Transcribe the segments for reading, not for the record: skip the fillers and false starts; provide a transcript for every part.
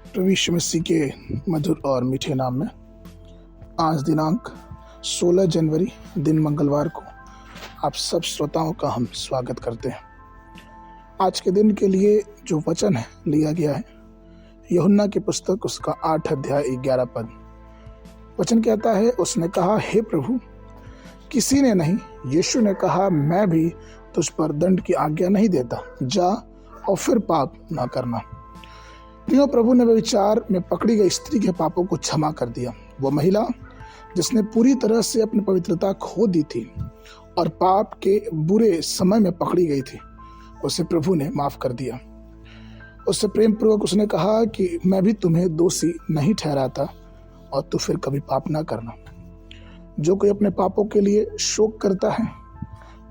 प्रभु यीशु मसीह के मधुर और मीठे नाम में आज दिनांक 16 जनवरी दिन मंगलवार को आप सब श्रोताओं का हम स्वागत करते हैं। आज के दिन के लिए जो वचन है लिया गया है यूहन्ना की पुस्तक उसका 8 अध्याय 11 पद। वचन कहता है, उसने कहा, हे प्रभु, किसी ने नहीं। यीशु ने कहा, मैं भी तुझ पर दंड की आज्ञा नहीं देता, जा और फिर पाप ना करना। प्रियो, प्रभु ने व्यभिचार में पकड़ी गई स्त्री के पापों को क्षमा कर दिया। वो महिला जिसने पूरी तरह से अपनी पवित्रता खो दी थी और पाप के बुरे समय में पकड़ी गई थी, उसे प्रभु ने माफ कर दिया। उससे प्रेम पूर्वक उसने कहा कि मैं भी तुम्हें दोषी नहीं ठहराता और तू फिर कभी पाप ना करना। जो कोई अपने पापों के लिए शोक करता है,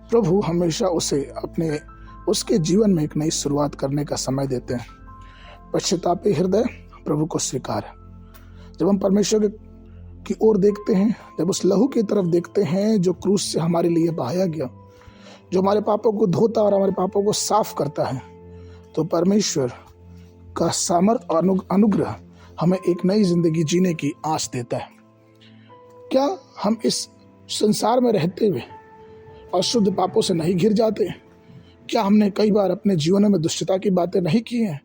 प्रभु हमेशा उसे उसके जीवन में एक नई शुरुआत करने का समय देते हैं। पश्चातापी हृदय प्रभु को स्वीकार है। जब हम परमेश्वर की ओर देखते हैं, जब उस लहू की तरफ देखते हैं जो क्रूस से हमारे लिए बहाया गया, जो हमारे पापों को धोता और हमारे पापों को साफ करता है, तो परमेश्वर का सामर्थ और अनुग्रह हमें एक नई जिंदगी जीने की आस देता है। क्या हम इस संसार में रहते हुए अशुद्ध पापों से नहीं घिर जाते? क्या हमने कई बार अपने जीवन में दुष्टता की बातें नहीं की हैं?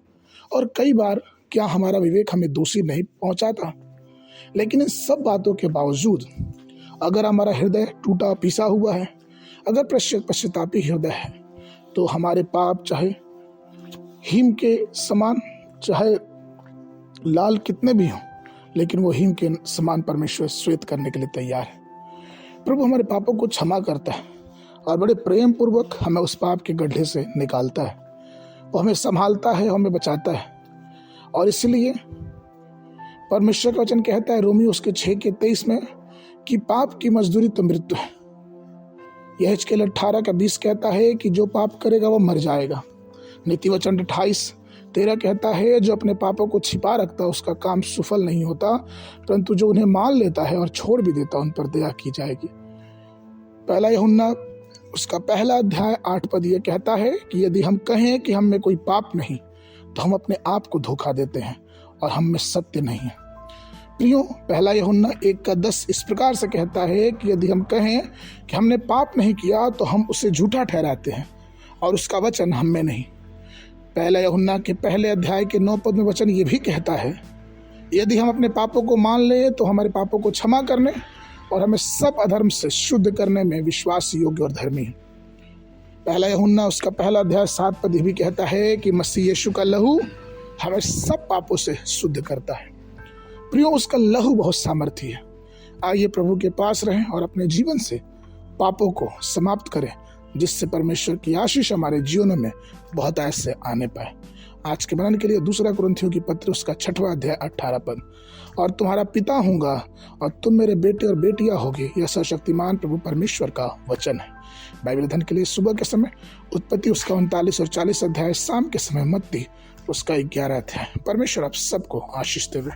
और कई बार क्या हमारा विवेक हमें दोषी नहीं पहुंचाता? लेकिन इन सब बातों के बावजूद अगर हमारा हृदय टूटा पीसा हुआ है, अगर पश्चातापी हृदय है, तो हमारे पाप चाहे हिम के समान, चाहे लाल कितने भी हों, लेकिन वो हिम के समान परमेश्वर श्वेत करने के लिए तैयार है। प्रभु हमारे पापों को क्षमा करता है और बड़े प्रेम पूर्वक हमें उस पाप के गड्ढे से निकालता है। वो हमें संभालता है, हमें बचाता है। और इसलिए परमेश्वर का वचन कहता है रोमियो उसके 6:23 में कि पाप की मजदूरी तो मृत्यु है। यहेजकेल 18:20 कहता है कि जो पाप करेगा वो मर जाएगा। नीति वचन 28:13 कहता है, जो अपने पापों को छिपा रखता है उसका काम सफल नहीं होता, परंतु जो उन्हें मान लेता है और छोड़ भी देता उन पर दया की जाएगी। पहला यूहन्ना उसका पहला अध्याय 8 पद ये कहता है कि यदि हम कहें कि हम में कोई पाप नहीं, तो हम अपने आप को धोखा देते हैं और हम में सत्य नहीं है। प्रियो, पहला यूहन्ना 1:10 इस प्रकार से कहता है कि यदि हम कहें कि हमने पाप नहीं किया तो हम उसे झूठा ठहराते हैं और उसका वचन हम में नहीं। पहला यूहन्ना के पहले अध्याय के 9 पद में वचन ये भी कहता है, यदि हम अपने पापों को मान लें तो हमारे पापों को क्षमा करने और हमें सब अधर्म से शुद्ध करने में विश्वास योग्य और धर्मी है। पहला यूहन्ना उसका पहला अध्याय 7 पद भी कहता है कि मसीह यीशु का लहू हमें सब पापों से शुद्ध करता है। प्रियो, उसका लहू बहुत सामर्थी है। आइए प्रभु के पास रहें और अपने जीवन से पापों को समाप्त करें, जिससे परमेश्वर की आशीष हमारे जीवन में बहुत ऐसे आने पाए। आज के मनन के लिए 2 कुरिन्थियों की पत्र उसका 6वां अध्याय 18 पद। और तुम्हारा पिता हूँगा और तुम मेरे बेटे और बेटियां होगे, यह सर्वशक्तिमान प्रभु परमेश्वर का वचन है। बाइबल अध्ययन के लिए सुबह के समय उत्पत्ति उसका 39 और 40 अध्याय, शाम के समय मत्ती उसका 11 अध्याय। परमेश्वर आप सबको आशीष देवे।